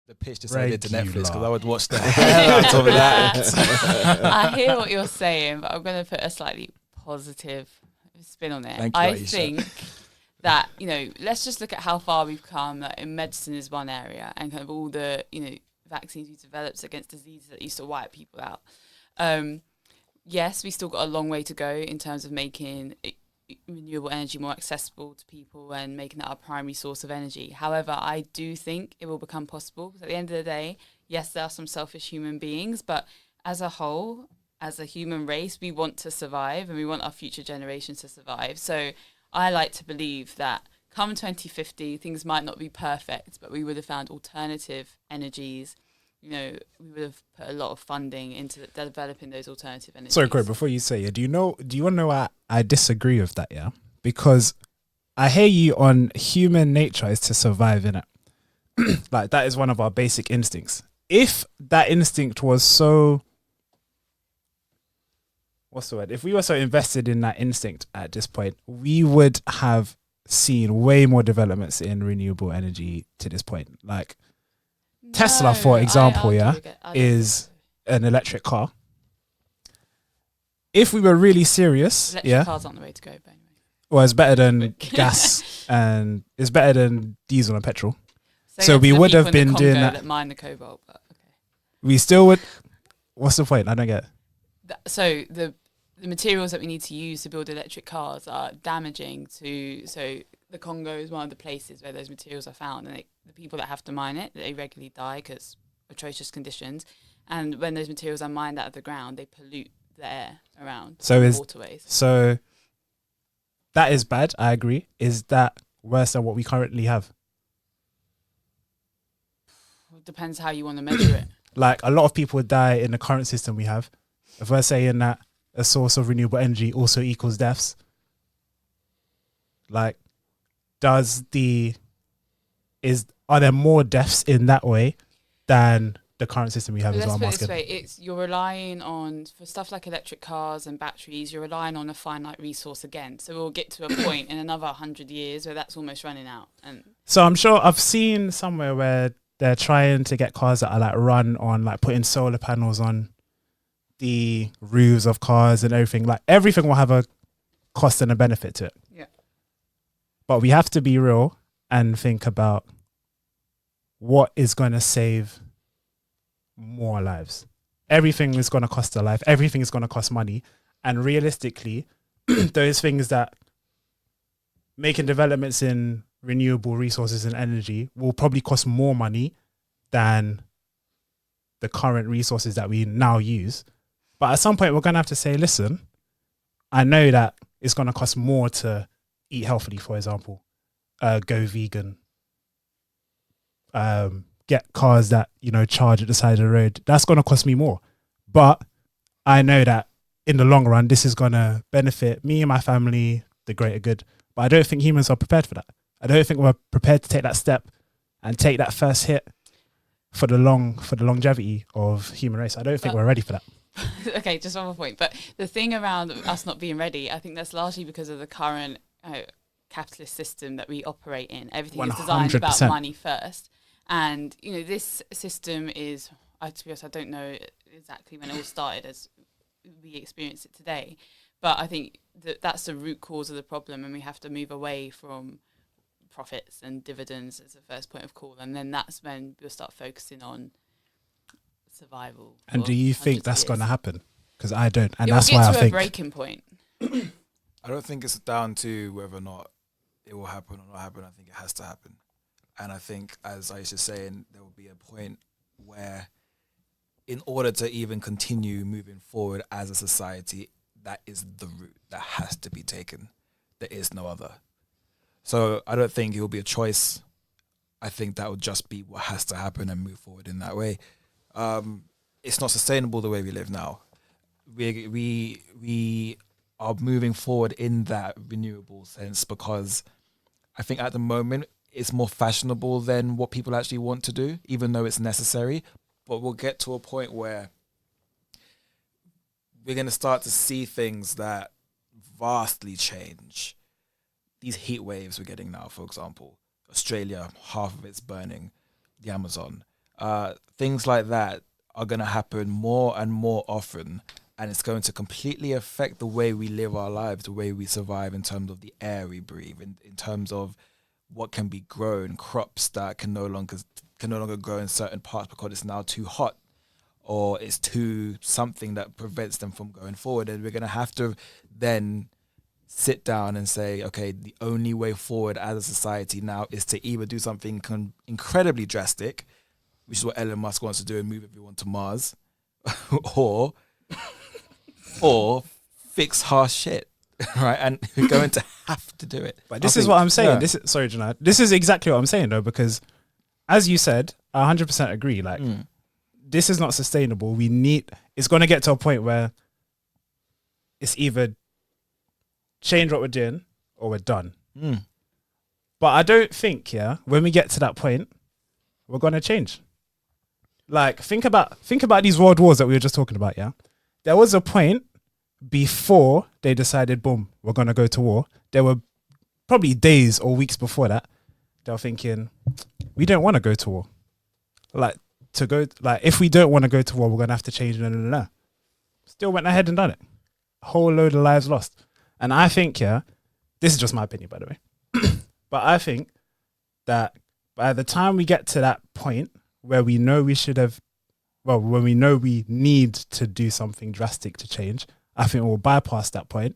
the pitch decided to Netflix because I would watch the hell out of that. I hear what you're saying, but I'm going to put a slightly positive spin on it. Thank you, I Aishah. think that, let's just look at how far we've come. Like, in medicine is one area, and kind of all the, vaccines we've developed against diseases that used to wipe people out. Yes, we still got a long way to go in terms of making renewable energy more accessible to people and making that our primary source of energy. However, I do think it will become possible, because at the end of the day, yes, there are some selfish human beings, but as a whole, as a human race, we want to survive and we want our future generations to survive. So I like to believe that come 2050, things might not be perfect, but we would have found alternative energies. We would have put a lot of funding into developing those alternative energies. Sorry, Corey, before you say it, do you want to know why I disagree with that, yeah? Because I hear you on human nature is to survive, innit? Like, that is one of our basic instincts. If that instinct was so... What's the word? If we were so invested in that instinct at this point, we would have seen way more developments in renewable energy to this point. Like, Tesla, for example, is an electric car. If we were really serious, electric cars aren't the way to go, but anyway. Well, it's better than gas, and it's better than diesel and petrol. So we would have been doing that. Mine the cobalt, but okay. We still would. What's the point? I don't get it. So the materials that we need to use to build electric cars are damaging to. So the Congo is one of the places where those materials are found, and the people that have to mine it, they regularly die because atrocious conditions. And when those materials are mined out of the ground, they pollute the air around waterways. So that is bad. I agree. Is that worse than what we currently have? It depends how you want to measure it. Like, a lot of people die in the current system we have. If we're saying that a source of renewable energy also equals deaths, like, are there more deaths in that way than the current system we have? Let's as well? put it this way: you're relying on, for stuff like electric cars and batteries, you're relying on a finite resource again. So we'll get to a point in another 100 years where that's almost running out. And so I'm sure I've seen somewhere where they're trying to get cars that are like run on, like, putting solar panels on the roofs of cars and everything. Like, everything will have a cost and a benefit to it. Yeah. But we have to be real and think about what is going to save more lives. Everything is going to cost a life. Everything is going to cost money. And realistically, those things that making developments in renewable resources and energy will probably cost more money than the current resources that we now use. But at some point, we're going to have to say, listen, I know that it's going to cost more to eat healthily, for example, go vegan, get cars that, charge at the side of the road. That's going to cost me more. But I know that in the long run, this is going to benefit me and my family, the greater good. But I don't think humans are prepared for that. I don't think we're prepared to take that step and take that first hit for the longevity of human race. I don't think we're ready for that. Okay, just one more point. But the thing around us not being ready, I think that's largely because of the current capitalist system that we operate in. Everything 100%. Is designed about money first. And, this system is, to be honest, I don't know exactly when it all started as we experience it today. But I think that's the root cause of the problem, and we have to move away from profits and dividends as the first point of call. And then that's when we'll start focusing on survival. And do you think that's going to happen? Because I don't. And that's why I think... It will get to a breaking point. I don't think it's down to whether or not it will happen or not happen. I think it has to happen. And I think, as Aishah's saying, there will be a point where, in order to even continue moving forward as a society, that is the route that has to be taken. There is no other. So I don't think it will be a choice. I think that will just be what has to happen and move forward in that way. It's not sustainable the way we live now. We are moving forward in that renewable sense because I think at the moment it's more fashionable than what people actually want to do, even though it's necessary. But we'll get to a point where we're going to start to see things that vastly change. These heat waves we're getting now, for example, Australia, half of it's burning, the Amazon. things like that are going to happen more and more often, and it's going to completely affect the way we live our lives, the way we survive in terms of the air we breathe, in terms of what can be grown, crops that can no longer grow in certain parts because it's now too hot, or it's too something that prevents them from going forward. And we're going to have to then sit down and say, okay, the only way forward as a society now is to either do something incredibly drastic, which is what Elon Musk wants to do and move everyone to Mars, or fix harsh shit, right? And we're going to have to do it. But this is what I'm saying. Yeah. Sorry, Jenniah. This is exactly what I'm saying, though, because as you said, I 100% agree. Like, this is not sustainable. It's going to get to a point where it's either change what we're doing or we're done. But I don't think, when we get to that point, we're going to change. Like, think about these world wars that we were just talking about, yeah? There was a point before they decided, boom, we're going to go to war. There were probably days or weeks before that, they were thinking, we don't want to go to war. If we don't want to go to war, we're going to have to change. Still went ahead and done it. A whole load of lives lost. And I think, this is just my opinion, by the way. But I think that by the time we get to that point where we know when we know we need to do something drastic to change, I think we'll bypass that point.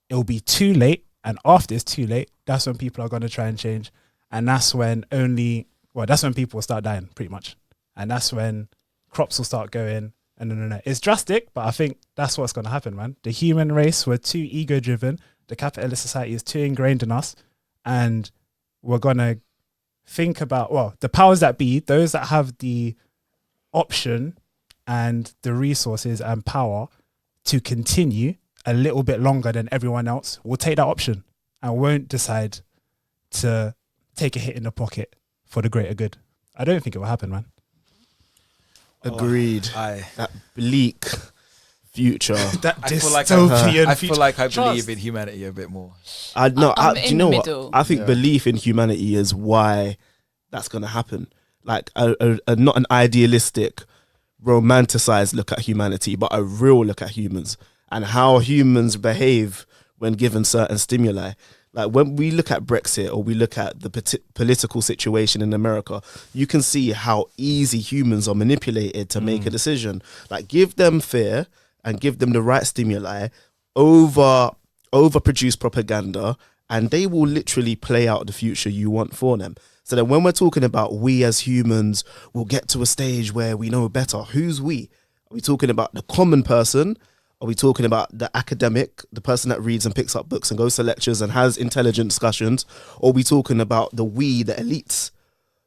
It'll be too late. And after it's too late, that's when people are going to try and change. And that's when that's when people will start dying, pretty much. And that's when crops will start going. And it's drastic, but I think that's what's going to happen, man. The human race, we're too ego-driven. The capitalist society is too ingrained in us. And we're going to think about, the powers that be, those that have the option and the resources and power to continue a little bit longer than everyone else will take that option and won't decide to take a hit in the pocket for the greater good. I don't think it will happen, man. Agreed. That bleak future. I feel like I believe in humanity a bit more. Do you know what? I think belief in humanity is why that's going to happen. Like not an idealistic, romanticized look at humanity, but a real look at humans and how humans behave when given certain stimuli. Like when we look at Brexit or we look at the political situation in America, you can see how easy humans are manipulated to make a decision. Like give them fear and give them the right stimuli, overproduce propaganda, and they will literally play out the future you want for them. So that when we're talking about we as humans will get to a stage where we know better, who's we? Are we talking about the common person? Are we talking about the academic, the person that reads and picks up books and goes to lectures and has intelligent discussions? Or are we talking about the elites?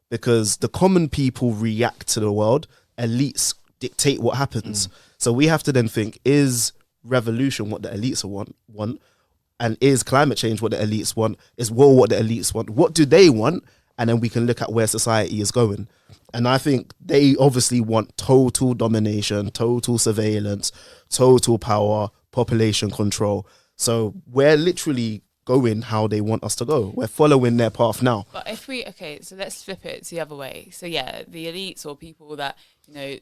Because the common people react to the world, elites dictate what happens. So we have to then think, is revolution what the elites want? And is climate change what the elites want? Is war what the elites want? What do they want? And then we can look at where society is going. And I think they obviously want total domination, total surveillance, total power, population control. So we're literally going how they want us to go. We're following their path now. But so let's flip it the other way. So yeah, the elites or people that, the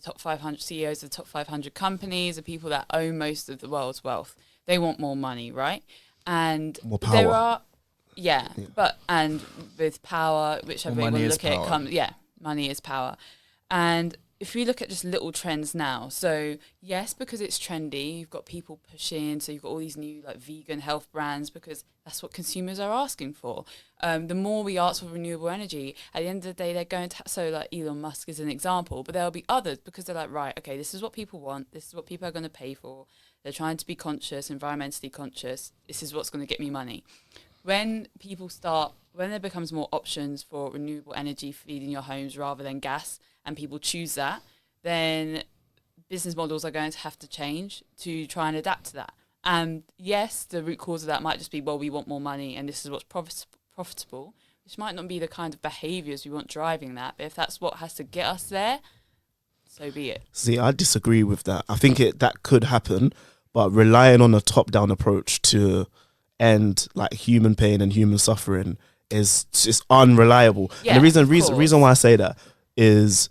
top 500 CEOs of the top 500 companies, the people that own most of the world's wealth, they want more money, right? And more power. And with power, whichever way you look at it, money is power. And if we look at just little trends now, so yes, because it's trendy, you've got people pushing, so you've got all these new like vegan health brands because that's what consumers are asking for. The more we ask for renewable energy, at the end of the day, they're going to, so like Elon Musk is an example, but there'll be others because they're like, right, okay, this is what people want, this is what people are going to pay for. They're trying to be conscious, environmentally conscious. This is what's going to get me money. When there becomes more options for renewable energy feeding your homes rather than gas, and people choose that, then business models are going to have to change to try and adapt to that. And yes, the root cause of that might just be, we want more money and this is what's profitable, which might not be the kind of behaviours we want driving that. But if that's what has to get us there, so be it. See, I disagree with that. I think that could happen, but relying on a top-down approach to end like human pain and human suffering is just unreliable. Yeah, And the of course. reason why I say that is,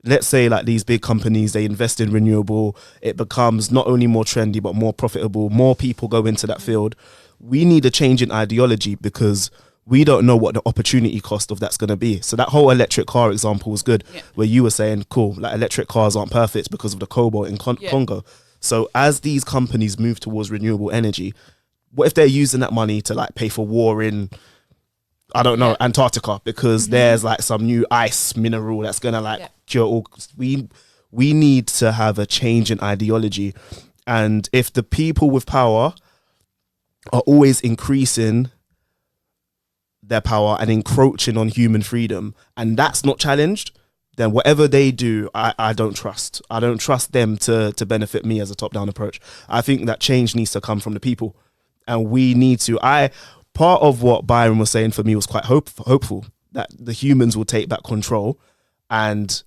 let's say like these big companies, they invest in renewable, it becomes not only more trendy but more profitable, more people go into that field. We need a change in ideology because we don't know what the opportunity cost of that's going to be. So that whole electric car example was good, where you were saying, cool, like electric cars aren't perfect because of the cobalt in Congo. So as these companies move towards renewable energy, what if they're using that money to like pay for war in, I don't know, Antarctica, because there's like some new ice mineral that's going to like cure all. We need to have a change in ideology. And if the people with power are always increasing their power and encroaching on human freedom, and that's not challenged, then whatever they do, I don't trust. I don't trust them to benefit me as a top-down approach. I think that change needs to come from the people. And we need to... Part of what Byron was saying for me was quite hopeful, that the humans will take back control and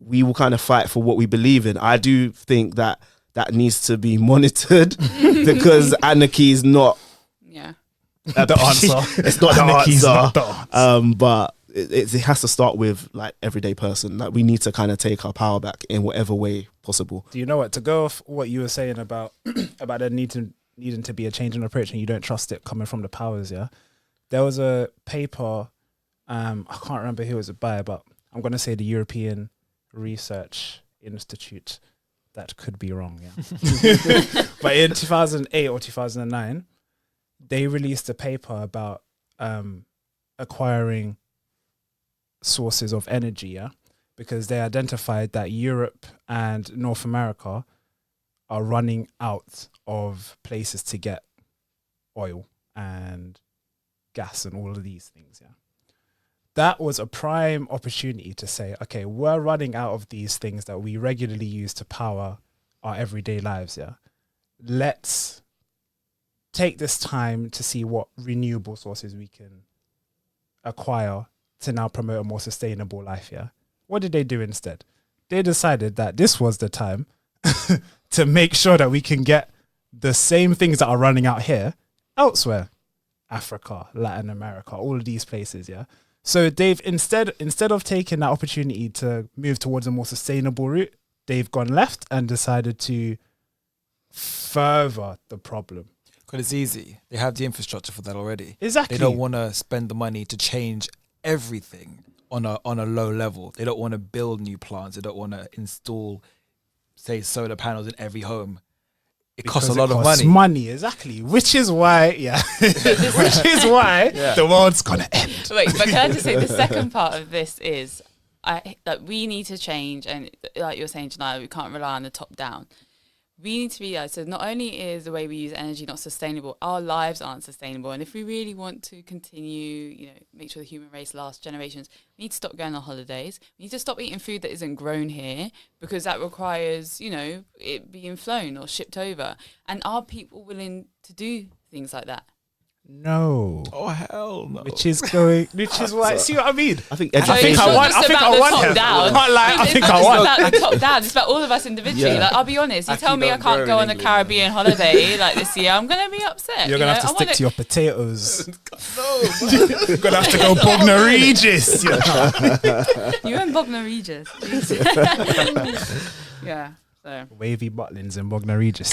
we will kind of fight for what we believe in. I do think that needs to be monitored because anarchy is not the answer. It's not the Anarchy's answer. not the answer. But it has to start with like everyday person. Like we need to kind of take our power back in whatever way possible. Do you know what? To go off what you were saying about there needing to be a change in approach, and you don't trust it coming from the powers. Yeah, there was a paper. I can't remember who it was by, but I'm going to say the European Research Institute. That could be wrong. Yeah, but in 2008 or 2009, they released a paper about acquiring sources of energy. Yeah, because they identified that Europe and North America are running out of places to get oil and gas and all of these things. Yeah, that was a prime opportunity to say, okay, we're running out of these things that we regularly use to power our everyday lives. Yeah, let's take this time to see what renewable sources we can acquire to now promote a more sustainable life. Yeah, what did they do instead? They decided that this was the time to make sure that we can get the same things that are running out here elsewhere. Africa, Latin America, all of these places, yeah. So they've instead of taking that opportunity to move towards a more sustainable route, they've gone left and decided to further the problem. Because it's easy. They have the infrastructure for that already. Exactly. They don't want to spend the money to change everything on a low level. They don't want to build new plants. They don't want to install, say, solar panels in every home. It costs a lot of money. Exactly. Which is why, the world's gonna end. Wait, but can I just say the second part of this is, that we need to change, and like you're saying, Jenniah, we can't rely on the top down. We need to realize, so not only is the way we use energy not sustainable, our lives aren't sustainable. And if we really want to continue, make sure the human race lasts generations, we need to stop going on holidays. We need to stop eating food that isn't grown here, because that requires, it being flown or shipped over. And are people willing to do things like that? No. Oh, hell no. Which is why, see what I mean? I think education. I think I won here. It's about the top down. It's about all of us individually. Yeah. Like, I'll be honest, you tell me I can't go on a Caribbean holiday like this year, I'm going to be upset. You're going to have to stick to your potatoes. No. You're going to have to go Bognor Regis. You and Bognor Regis. Yeah. So. Wavy butlins in Bognor Regis.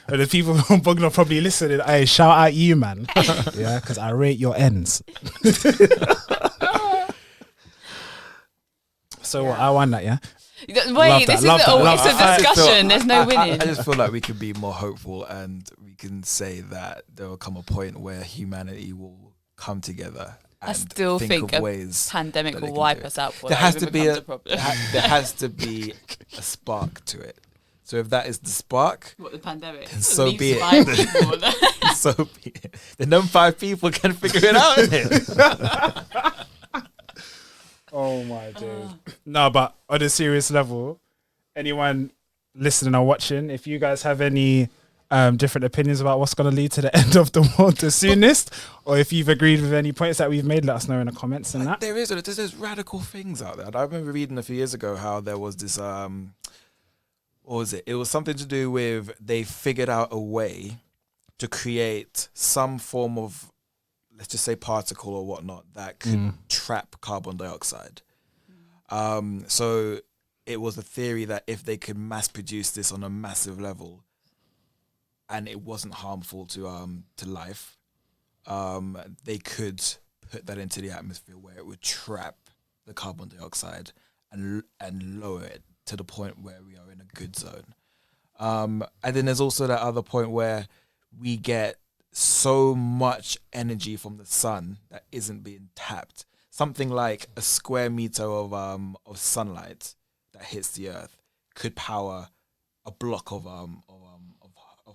And the people from Bognor probably listening, hey, shout out you, man. Yeah, because I rate your ends. So I won that, yeah? Wait, this is a discussion. There's no winning. I just feel like we could be more hopeful, and we can say that there will come a point where humanity will come together. I still think a pandemic will wipe us out. There has to be there has to be a spark to it. So if that is the spark, what, the pandemic? Then so be it. So be it. Then them 5 people can figure it out. Oh my days. No, but on a serious level, anyone listening or watching, if you guys have any different opinions about what's going to lead to the end of the world the soonest, or if you've agreed with any points that we've made, let us know in the comments and that. There's radical things out there. I remember reading a few years ago how there was this, what was it? It was something to do with they figured out a way to create some form of let's just say particle or whatnot that could trap carbon dioxide. So it was a theory that if they could mass produce this on a massive level and it wasn't harmful to life, they could put that into the atmosphere where it would trap the carbon dioxide and lower it to the point where we are in a good zone. And then there's also that other point where we get so much energy from the sun that isn't being tapped. Something like a square meter of sunlight that hits the earth could power a block of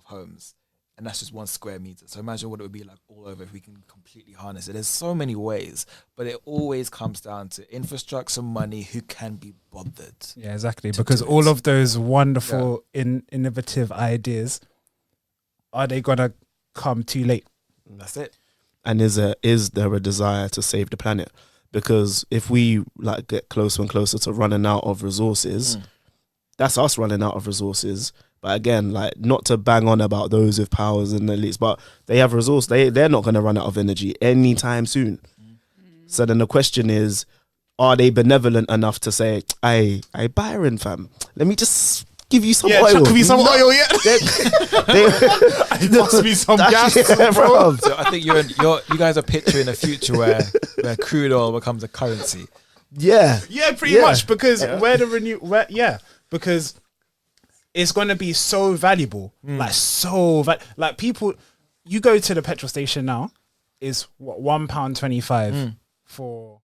homes, and that's just 1 square meter. So imagine what it would be like all over if we can completely harness it. There's so many ways, but it always comes down to infrastructure, money, who can be bothered. Yeah, exactly. Because all of those wonderful, innovative ideas, are they gonna come too late? That's it. And is there a desire to save the planet? Because if we like get closer and closer to running out of resources, that's us running out of resources. But again, like, not to bang on about those with powers and elites, but they have resource. They're not going to run out of energy anytime soon. So then the question is, are they benevolent enough to say, "Hey, Byron, fam, let me just give you some oil. Give me some oil, yeah. It must be some gas, bro. So I think you guys are picturing a future where crude oil becomes a currency. Yeah. Yeah, pretty much, because because it's going to be so valuable. Like people, you go to the petrol station now, is what, £1.25 for